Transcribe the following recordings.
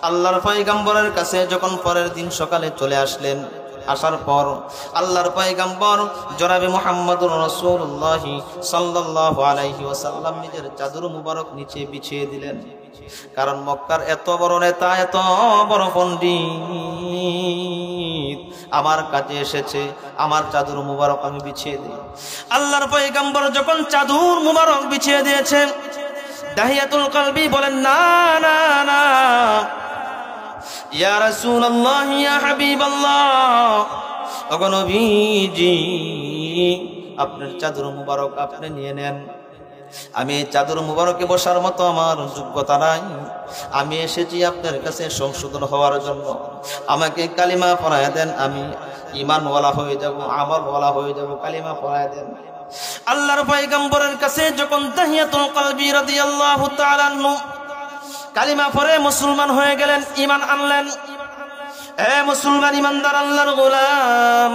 আল্লাহর পয়গম্বরের কাছে যখন পরের দিন সকালে চলে আসলেন, আসার পর আল্লাহর পয়গম্বর জনাবে মুহাম্মদুর রাসূলুল্লাহ সাল্লাল্লাহু আলাইহি ওয়াসাল্লাম নিজের চাদর মুবারক নিচে বিছিয়ে দিলেন। কারণ মক্কার এত বড় নেতা, এত বড় পণ্ডিত আমার কাছে এসেছে, আমার চাদর মুবারক আমি বিছিয়ে দিই। আল্লাহর পয়গম্বর যখন চাদর মুবারক বিছিয়ে দিয়েছেন, দাহিয়াতুল কলবি বলেন, না না না, ইয়া রাসূলুল্লাহ, ইয়া হাবিবাল্লাহ, ওগো নবীজি, আপনার চাদর মুবারক আপনি নিয়ে নেন। আমি এই চাদর মুবারকে বসার মতো আমার যোগ্যতা নাই। আমি এসেছি আপনার কাছে সংশোধন হওয়ার জন্য। আমাকে কালিমা পড়ায় দেন, আমি ঈমানওয়ালা হয়ে যাব, আমলওয়ালা হয়ে যাব। কালিমা পড়ায় দেন। আল্লাহর পয়গম্বরের কাছে যখন দাহিয়াতুল কলবি রাদিয়াল্লাহু তাআলা আনহু কালিমা পড়ে মুসলমান হয়ে গেলেন, ঈমান আনলেন। এ মুসলমান ঈমানদার আল্লাহর গোলাম,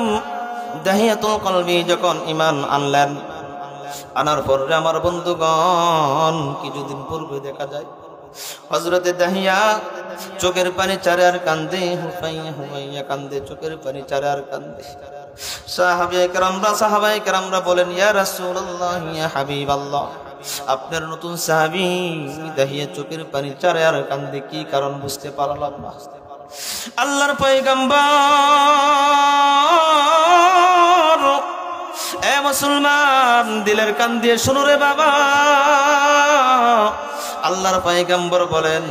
দাহিয়াতুল কলবি যখন ঈমান আনলেন, আনার পরে আমার বন্ধুগণ, কিছুদিন পূর্বে দেখা যায় হযরতে দাহিয়া চোখের পানি চারে আর কান্দে, হুফাইয়া হুমাইয়া কান্দে, চোখের পানি চারে আর কান্দে। সাহাবায়ে কেরামরা বলেন, ইয়া রাসূলুল্লাহ, ইয়া হাবিবাল্লাহ, আপনার নতুন সাহাবী দাহিয়া চোখের পানি চারে আর কান্দে, কি কারণ বুঝতে পারলাম না। আল্লাহর পয়গম্বর, এ মুসলমান, দিলের কান দিয়ে শুনো রে বাবা। আল্লাহর পয়গম্বর বলেন,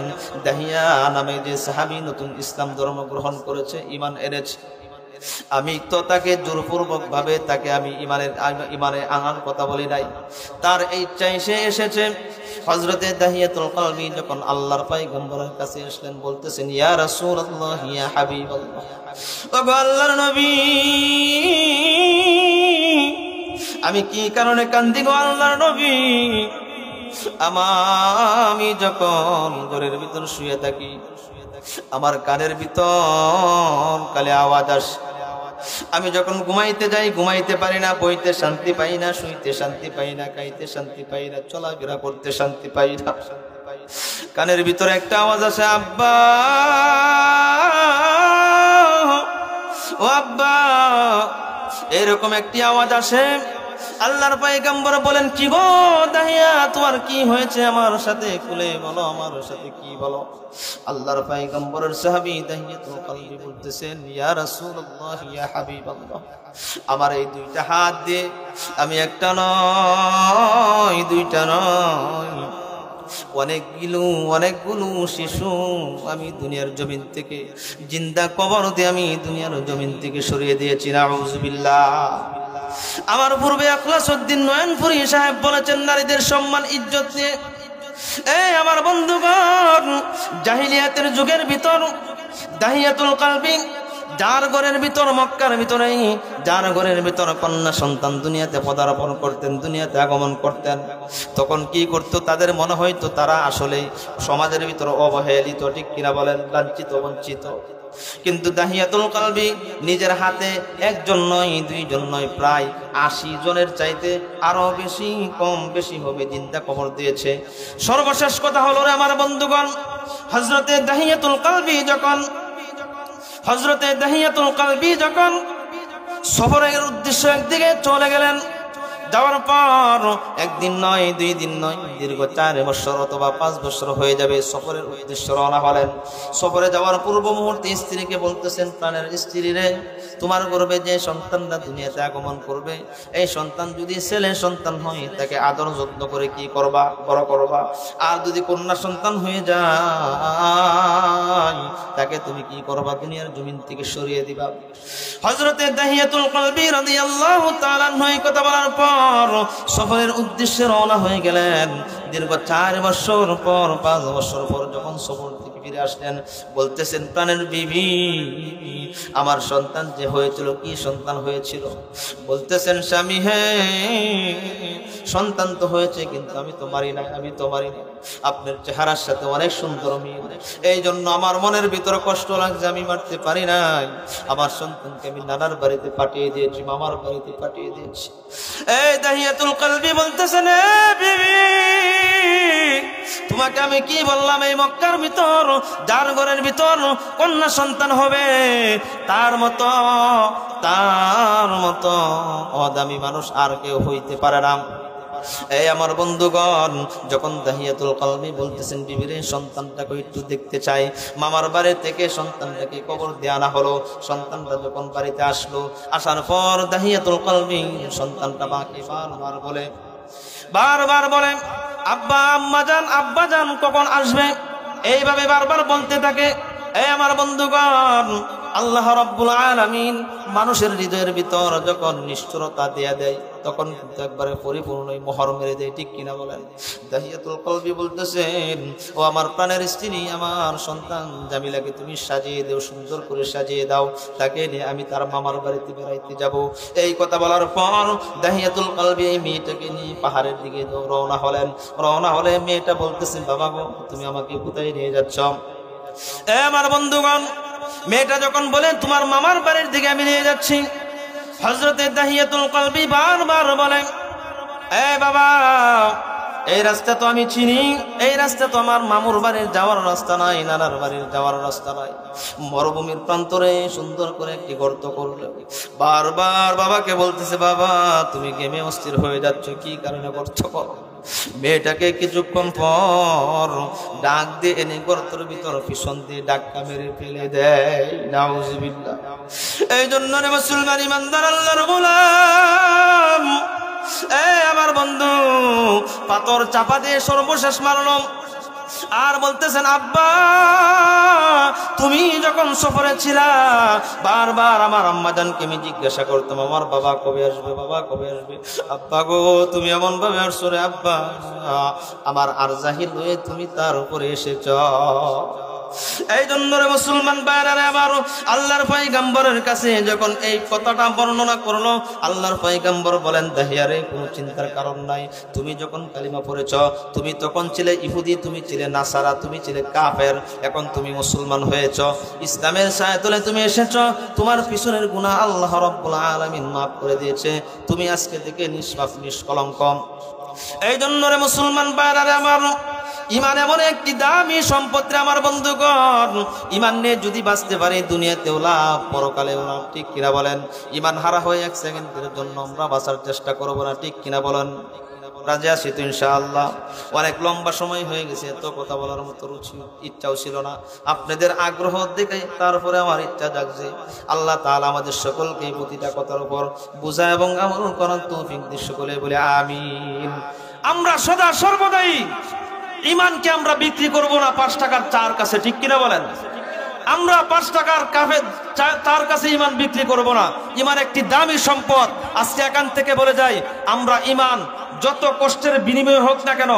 দাহিয়া নামে যে সাহাবী নতুন ইসলাম ধর্ম গ্রহণ করেছে, ঈমান এনেছে, আমি তো তাকে জোরপূর্বক ভাবে তাকে আমি ঈমানে আনার কথা বলি নাই। তার এই ইচ্ছায় সে এসেছে। হযরতে দাহিয়াতুল কলবি যখন আল্লাহর পয়গম্বরের কাছে আসলেন, বলতেছেন, ইয়া রাসূলুল্লাহ, ইয়া হাবিবাল্লাহ, ওগো আল্লাহর নবী, আমি কি কারণে কান্দি গো আল্লাহর নবী? আমি যখন ঘরের ভিতর শুয়ে থাকি, আমার কানের ভিতর কালে আওয়াজ আসে। আমি যখন ঘুমাইতে যাই, ঘুমাইতে পারি না, বইতে শান্তি পাই না, শুইতে শান্তি পাই না, খাইতে শান্তি পাই না, চলাফেরা করতে শান্তি পাই না। কানের ভিতরে একটা আওয়াজ আসে, আব্বা, ও আব্বা, এরকম একটি আওয়াজ আসে। আল্লাহর পয়গম্বর বলেন, কি গো দাহিয়া, তোমার কি হয়েছে? আমার সাথে খুলে বলো, আমার সাথে কি বলো। আল্লাহর পয়গম্বরের সাহাবী দাহিয়াতুল কলবি বলতেছেন, ইয়া রাসূলুল্লাহ, ইয়া হাবিবাল্লাহ, আমার এই দুইটা হাত দিয়ে আমি একটা নয়, দুইটা নয়, অনেকগুলো শিশু আমি দুনিয়ার জমিন থেকে, জিন্দা কবর দিয়ে আমি দুনিয়ার জমিন থেকে সরিয়ে দিয়েছি। নাউযুবিল্লাহ। আমার পূর্বে আখলাসউদ্দিন নয়নপুরী সাহেব বলেছেন, নারীদের সম্মান ইজ্জত নিয়ে। এই আমার বন্ধুগণ, জাহিলিয়াতের যুগের ভিতর দাহিয়াতুল কলবি, যার ঘরের ভিতর, মক্কার ভিতরে যার ঘরের ভিতর কন্যা সন্তান দুনিয়াতে পদার্পণ করতেন, দুনিয়াতে আগমন করতেন, তখন কি করতো? তাদের মনে হয়তো তারা আসলে সমাজের ভিতর অবহেলিত, ঠিক কিনা বলেন, লাঞ্ছিত, বঞ্চিত। কিন্তু দাহিয়াতুল কলবি নিজের হাতে একজন নয়, দুইজন নয়, প্রায় 80 জনের চাইতে আরো বেশি, কম বেশি হবে, জিন্দা কবর দিয়েছে। সর্বশেষ কথা হলো রে আমার বন্ধুগণ, হযরতে দাহিয়াতুল কলবি যখন সফরের উদ্দেশ্য একদিকে চলে গেলেন, যাওয়ার পর একদিন নয়, 2 দিন নয়, দীর্ঘ 4 বছর অথবা 5 বছর হয়ে যাবে, সফরের উদ্দেশ্যে রওনা হলেন। সফরে যাওয়ার পূর্ব মুহূর্তে স্ত্রীকে বলতেছেন, প্রাণের স্ত্রী রে, তোমার গর্ভে যে সন্তানটা দুনিয়াতে আগমন করবে, এই সন্তান যদি ছেলে সন্তান হয়, তাকে আদর যত্ন করে কি করবা? বড় করবা। আর যদি কন্যা সন্তান হয়ে যায়, তাকে তুমি কি করবা? দুনিয়ার জমিন থেকে সরিয়ে দিবা। হযরতে দাহিয়াতুল কলবি রাদিয়াল্লাহু তাআলা আনহু কথা বলার পর সফরের উদ্দেশ্যে রওনা হয়ে গেলেন। দীর্ঘ 4 বছর পর, 5 বছর পর যখন সফর থেকে ফিরে আসলেন, বলতেছেন, প্রাণের বিবি, আমার সন্তান যে হয়েছিল, কি সন্তান হয়েছিল? বলতেছেন, স্বামী হে, সন্তান তো হয়েছে, কিন্তু আমি তো মারি নাই, আমি তো মারি নাই। আপনার চেহারার সাথে অনেক সুন্দর মিল, এই জন্য আমার মনের ভিতরে কষ্ট লাগছে, আমি মারতে পারি নাই। আমার সন্তানকে আমি নানার বাড়িতে পাঠিয়ে দিয়েছি, মামার বাড়িতে পাঠিয়ে দিয়েছি। এই দাহিয়াতুল কলবি বলতেছেন, বিবি, তোমাকে আমি কি বললাম, এই মক্কার ভিতর যার ঘরের ভিতর কন্যা সন্তান হবে তার মতো অদামি মানুষ আর কেউ হইতে পারে না। এই আমার বন্ধুগণ, যখন দাহিয়াতুল কলবি বলতেছেন বিবির সন্তানটাকে একটু দেখতে চাই, মামার বাড়ি থেকে সন্তানটাকে কবর দেয়া না হলো। সন্তানটা যখন বাড়িতে আসলো, আসার পর দাহিয়াতুল কলবি সন্তানটা মাকে বারবার বলে আব্বা আব্বাজান কখন আসবে, এইভাবে বারবার বলতে থাকে। এই আমার বন্ধুগণ, আল্লাহ রাব্বুল আলামিন মানুষের হৃদয়ের ভিতর যখন নিষ্ঠুরতা দেয়া দেয় তখন কিন্তু একবারে পরিপূর্ণই মোহর মেরে দেয়, ঠিক কিনা বলেন? দাহিয়াতুল কলবি বলতেছেন, ও আমার প্রাণের স্ত্রী, আমার সন্তান জামিলাকে তুমি সাজিয়ে দাও, সুন্দর করে সাজিয়ে দাও, তাকে নিয়ে আমি তার মামার বাড়িতে বেড়াইতে যাব। এই কথা বলার পর দাহিয়াতুল কলবি এই মেয়েটাকে নিয়ে পাহাড়ের দিকে রওনা হলে মেয়েটা বলতেছেন, বাবা গো, তুমি আমাকে কোথায় নিয়ে যাচ্ছ? আমার বন্ধুগণ, মেয়েটা যখন বলেন তোমার মামার বাড়ির দিকে আমি নিয়ে যাচ্ছি, হযরতে দাহিয়াতুল কলবি বারবার বলেন, এ বাবা, এই রাস্তা তো আমি চিনি, এই রাস্তা তো আমার মামুর বাড়ির যাওয়ার রাস্তা নাই, নানার বাড়ির যাওয়ার রাস্তা নাই। মরুভূমির প্রান্তরে সুন্দর করে একটি গর্ত করল। বারবার বাবাকে বলতেছে, বাবা তুমি গেমে অস্থির হয়ে যাচ্ছ, কি কারণে গর্ত করো? মেয়েটাকে কিছুক্ষণ পর ডাক দিয়ে এনে গর্তের ভিতর পিছন দিয়ে ডাক্কা মেরে ফেলে দেয়। নাউজুবিল্লাহ। এই জন্য রে মুসলমান ইমানদার আল্লাহর গোলাম, আমার বন্ধু পাথর চাপা দিয়ে সর্বশেষ মারল। আর বলতেছেন, আব্বা তুমি যখন সফরে ছিলা বারবার আমার আম্মাজানকে আমি জিজ্ঞাসা করতাম, আমার বাবা কবে আসবে, বাবা কবে আসবে। আব্বা গো, তুমি এমন ভাবে আসছো রে আব্বা, আমার আর জাহিল হয়ে তুমি তার উপরে এসেছ। এই জন্য রে মুসলমান ভাইরা, আবার আল্লাহর পয়গম্বরের কাছে যখন এই কথাটা বর্ণনা করলো, আল্লাহর পয়গম্বর বলেন, দাহিয়ারে কোনো চিন্তার কারণ নাই, তুমি যখন কালিমা পড়েছ, তুমি তখন ছিলে ইহুদি, তুমি ছিলে নাসারা, তুমি ছিলে কাফের, এখন তুমি মুসলমান হয়েছ, ইসলামের ছায়াতলে তুমি এসেছ, তোমার পিছনের গুনাহ আল্লাহ রাব্বুল আলামিন মাফ করে দিয়েছে, তুমি আজকে থেকে নিষ্পাপ নিষ্কলঙ্ক। এই জন্য রে মুসলমান ভাইরা, আমার ইমান এমন একটি দামি সম্পত্তি আমার বন্ধুগণ, ইমান নিয়ে যদি বাঁচতে পারি দুনিয়াতেও লাভ, পরকালেও লাভ, ঠিক কিনা বলেন? ইমান হারা হয়ে এক সেকেন্ডের জন্য আমরা বাঁচার চেষ্টা করবো না, ঠিক কিনা বলেন? রাজি আছি তো ইনশাআল্লাহ। অনেক লম্বা সময় হয়ে গেছে, এত কথা বলার মতো ইচ্ছাও ছিল না, আপনাদের আগ্রহ দেখে তারপরে আমার ইচ্ছা জাগছে। আল্লাহ তাআলা আমাদের সকলকে প্রতিটা কথার উপর বুঝা এবং আমল করার তৌফিক দিয়ে সকলে বলে আমিন। আমরা সদা সর্বদাই ইমানকে আমরা বিক্রি করব না 5 টাকার চার কাছে, ঠিক কিনা বলেন? আমরা 5 টাকার তার কাছে ইমান বিক্রি করব না। ইমান একটি দামি সম্পদ। আজকে এখান থেকে বলে যাই, আমরা ইমান যত কষ্টের বিনিময় হোক না কেন,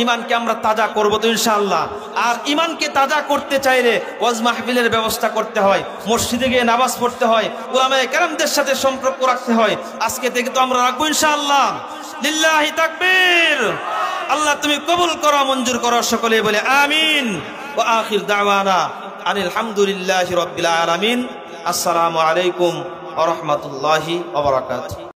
ইমানকে আমরা তাজা করবো তো ইনশাআল্লাহ। আর ইমানকে তাজা করতে চাইলে ওয়াজ মাহফিলের ব্যবস্থা করতে হয়, মসজিদে গিয়ে নামাজ পড়তে হয়, উলামায়ে কেরামদের সাথে সম্পর্ক রাখতে হয়। আজকে থেকে তো আমরা রাখবো ইনশাআল্লাহ। লিল্লাহি তাকবীর। আল্লাহ তুমি কবুল করো, মঞ্জুর করো, সকলে বলে আমিন। ওয়া আখির দাওয়ানা আনিল হামদুলিল্লাহি রাব্বিল আলামিন। আসসালামু আলাইকুম ওয়া রাহমাতুল্লাহি ওয়া বারাকাতুহু।